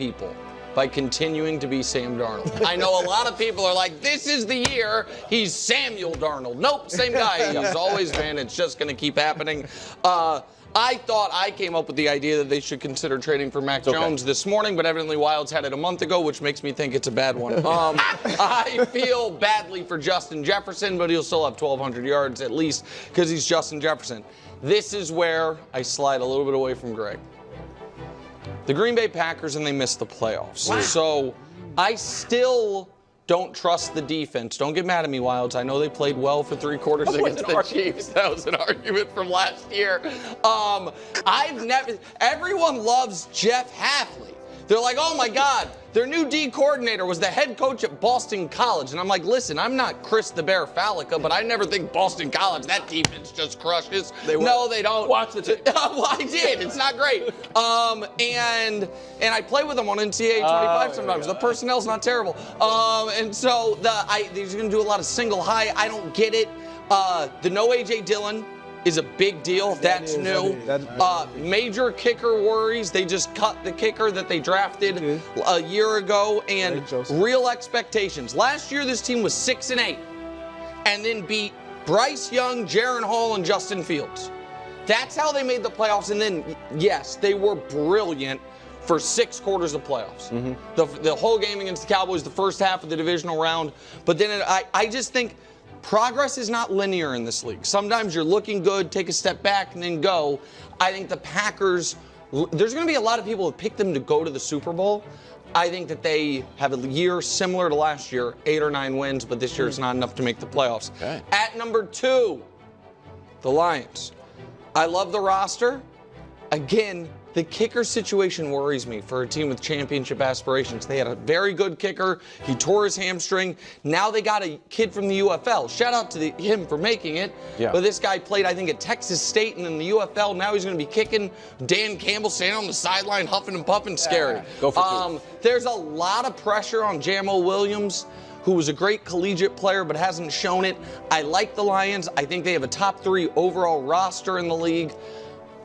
people by continuing to be Sam Darnold. I know a lot of people are like, this is the year he's Samuel Darnold. Nope, same guy he's always been. It's just going to keep happening. I thought I came up with the idea that they should consider trading for Mac Jones this morning, but evidently Wilds had it a month ago, which makes me think it's a bad one. I feel badly for Justin Jefferson, but he'll still have 1,200 yards at least because he's Justin Jefferson. This is where I slide a little bit away from Greg. The Green Bay Packers, and they missed the playoffs. Wow. So I still don't trust the defense. Don't get mad at me, Wilds. I know they played well for 3 quarters against the Chiefs. That was an argument from last year. Everyone loves Jeff Hafley. They're like, oh my God, their new D coordinator was the head coach at Boston College. And I'm like, listen, I'm not Chris the Bear Fallica, but I never think Boston College, that defense just crushes. No, they don't. Watch the tape. Well, I did. It's not great. And I play with them on NCAA 25 sometimes. The personnel's not terrible. And so they're going to do a lot of single high. I don't get it. The no A.J. Dillon is a big deal. That's new. Major kicker worries. They just cut the kicker that they drafted a year ago. And real expectations. Last year, this team was 6-8 and then beat Bryce Young, Jaron Hall, and Justin Fields. That's how they made the playoffs. And then, yes, they were brilliant for 6 quarters of playoffs. The whole game against the Cowboys, the first half of the divisional round. But then I just think progress is not linear in this league. Sometimes you're looking good, take a step back, and then go. I think the Packers, there's going to be a lot of people who pick them to go to the Super Bowl. I think that they have a year similar to last year, 8 or 9 wins, but this year it's not enough to make the playoffs. Okay. At number 2, the Lions. I love the roster. Again, the kicker situation worries me for a team with championship aspirations. They had a very good kicker. He tore his hamstring. Now they got a kid from the UFL. Shout out to him for making it. Yeah. But this guy played, I think, at Texas State and in the UFL. Now he's going to be kicking. Dan Campbell standing on the sideline, huffing and puffing. Scary. Go for 2. There's a lot of pressure on Jamo Williams, who was a great collegiate player but hasn't shown it. I like the Lions. I think they have a top 3 overall roster in the league.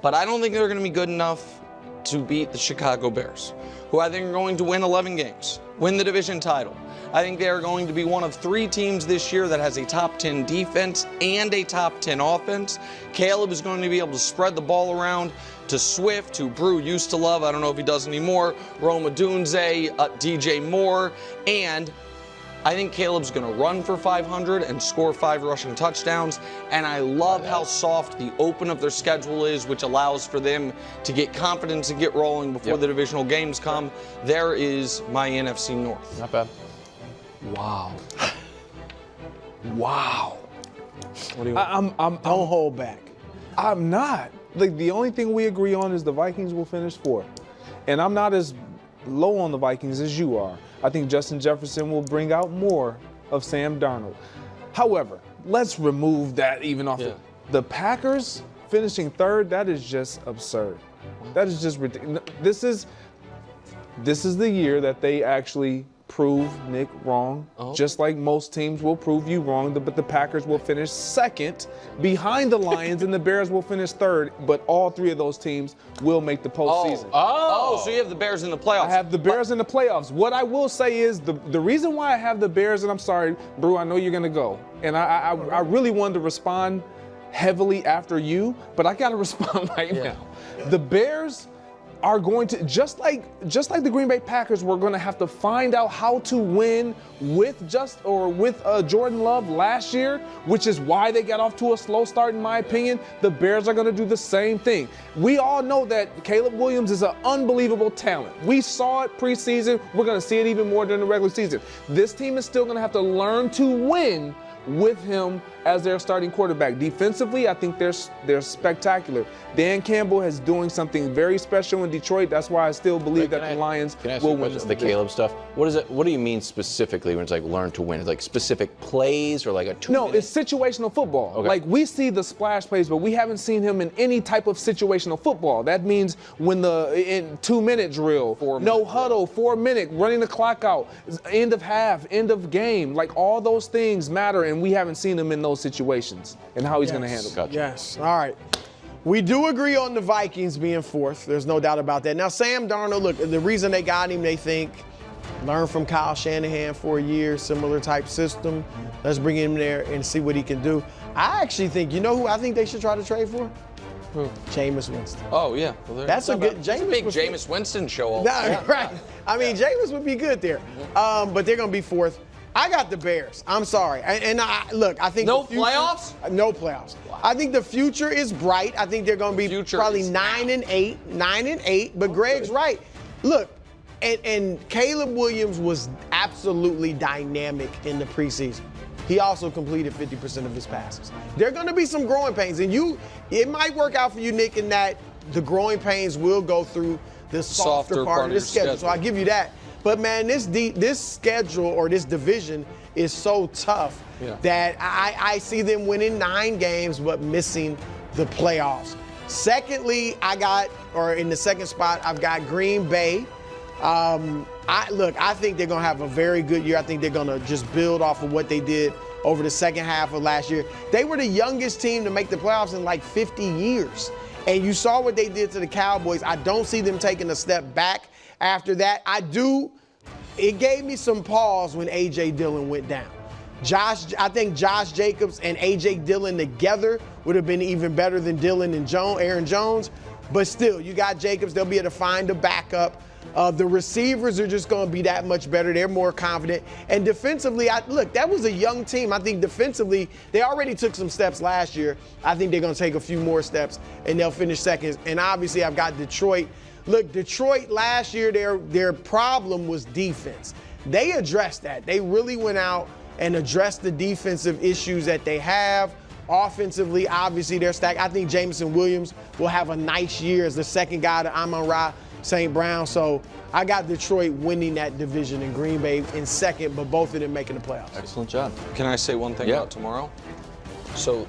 But I don't think they're going to be good enough to beat the Chicago Bears, who I think are going to win 11 games, win the division title. I think they are going to be one of 3 teams this year that has a top 10 defense and a top 10 offense. Caleb is going to be able to spread the ball around to Swift, who Brew used to love. I don't know if he does anymore. Rome Odunze, DJ Moore, and I think Caleb's going to run for 500 and score 5 rushing touchdowns. And I love how soft the open of their schedule is, which allows for them to get confidence and get rolling before the divisional games come. There is my NFC North. Not bad. Wow. Wow. What do you want? Don't hold back. I'm not. Like, the only thing we agree on is the Vikings will finish 4th. And I'm not as low on the Vikings as you are. I think Justin Jefferson will bring out more of Sam Darnold. However, let's remove that even off the Packers finishing 3rd. That is just absurd. That is just ridiculous. This is the year that they actually prove Nick wrong, just like most teams will prove you wrong. But the Packers will finish 2nd behind the Lions, and the Bears will finish 3rd. But all 3 of those teams will make the postseason. So you have the Bears in the playoffs. I have the Bears in the playoffs. What I will say is the reason why I have the Bears, and I'm sorry, Brew, I know you're going to go. And I really wanted to respond heavily after you, but I got to respond right now. The Bears are going to, just like the Green Bay Packers, we're going to have to find out how to win with Jordan Love last year, which is why they got off to a slow start, in my opinion. The Bears are going to do the same thing. We all know that Caleb Williams is an unbelievable talent. We saw it preseason. We're going to see it even more during the regular season. This team is still going to have to learn to win with him as their starting quarterback. Defensively, I think they're spectacular. Dan Campbell is doing something very special in Detroit. That's why I still believe that the Lions will win the Caleb stuff. What is it? What do you mean specifically when it's like learn to win? Is it like specific plays or like a 2 No, it's situational football. Okay. Like, we see the splash plays, but we haven't seen him in any type of situational football. That means when in 2-minute drill, no huddle, 4-minute, running the clock out, end of half, end of game, like all those things matter, and we haven't seen him in those situations and how he's going to handle it. Yes. All right. We do agree on the Vikings being fourth. There's no doubt about that. Now, Sam Darnold, look, the reason they got him, they think, learn from Kyle Shanahan for a year, similar type system. Let's bring him there and see what he can do. I actually think, you know who I think they should try to trade for? Who? Jameis Winston. Oh, yeah. Well, That's a good Jameis. Big Jameis Winston show. All right. I mean, Jameis would be good there. But they're going to be fourth. I got the Bears. I'm sorry. Look, I think no playoffs? No playoffs. Wow. I think the future is bright. I think they're going to be probably 9-8. But Greg's right. Look, and Caleb Williams was absolutely dynamic in the preseason. He also completed 50% of his passes. There are going to be some growing pains, and it might work out for you, Nick, in that the growing pains will go through the softer part of the schedule. So I'll give you that. But man, this schedule or this division is so tough that I see them winning 9 games but missing the playoffs. Secondly, in the second spot, I've got Green Bay. I think they're going to have a very good year. I think they're going to just build off of what they did over the second half of last year. They were the youngest team to make the playoffs in like 50 years. And you saw what they did to the Cowboys. I don't see them taking a step back after that. It gave me some pause when A.J. Dillon went down. I think Josh Jacobs and A.J. Dillon together would have been even better than Dillon and Aaron Jones. But still, you got Jacobs. They'll be able to find a backup. The receivers are just going to be that much better. They're more confident. And defensively, that was a young team. I think defensively, they already took some steps last year. I think they're going to take a few more steps, and they'll finish second. And obviously, I've got Detroit. Look, Detroit last year, their problem was defense. They addressed that. They really went out and addressed the defensive issues that they have. Offensively, obviously, they're stacked. I think Jameson Williams will have a nice year as the second guy to Amon-Ra St. Brown. So I got Detroit winning that division and Green Bay in second, but both of them making the playoffs. Excellent job. Can I say one thing about tomorrow? So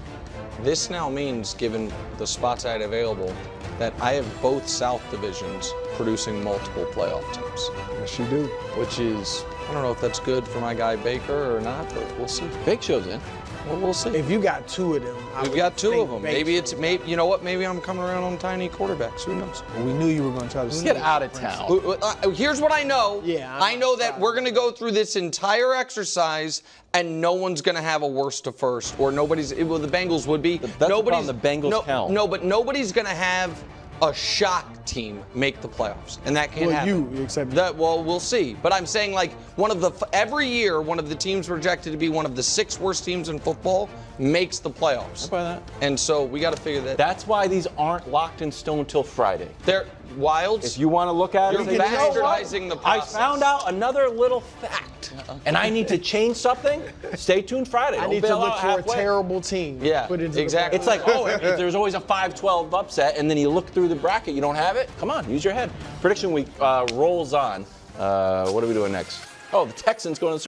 this now means, given the spots I had available, that I have both South divisions producing multiple playoff teams. Yes, you do. Which is, I don't know if that's good for my guy Baker or not, but we'll see. Bake show's in. Well, we'll see. If you got 2 of them, we've got 2 of them. Maybe you know what? Maybe I'm coming around on tiny quarterbacks. Who knows? Well, we knew you were going to try to get out of town. Here's what I know. Yeah, I know that we're going to go through this entire exercise and no one's going to have a worst to first, or nobody's. Well, the Bengals would be. That's nobody's. The Bengals count. No, but nobody's going to have a shock team make the playoffs, and that can't happen. You accept that? Well, we'll see. But I'm saying, like, every year, one of the teams projected to be one of the 6 worst teams in football makes the playoffs. How about that? And so we got to figure that. That's why these aren't locked in stone till Friday. They're wilds. If you want to look at You're it, you bastardizing the process. I found out another little fact, and I need to change something. Stay tuned Friday. I need to look for a terrible team. Yeah, exactly. It's like, there's always a 5-12 upset, and then you look through the bracket, you don't have it? Come on, use your head. Prediction week rolls on. What are we doing next? Oh, the Texans going to the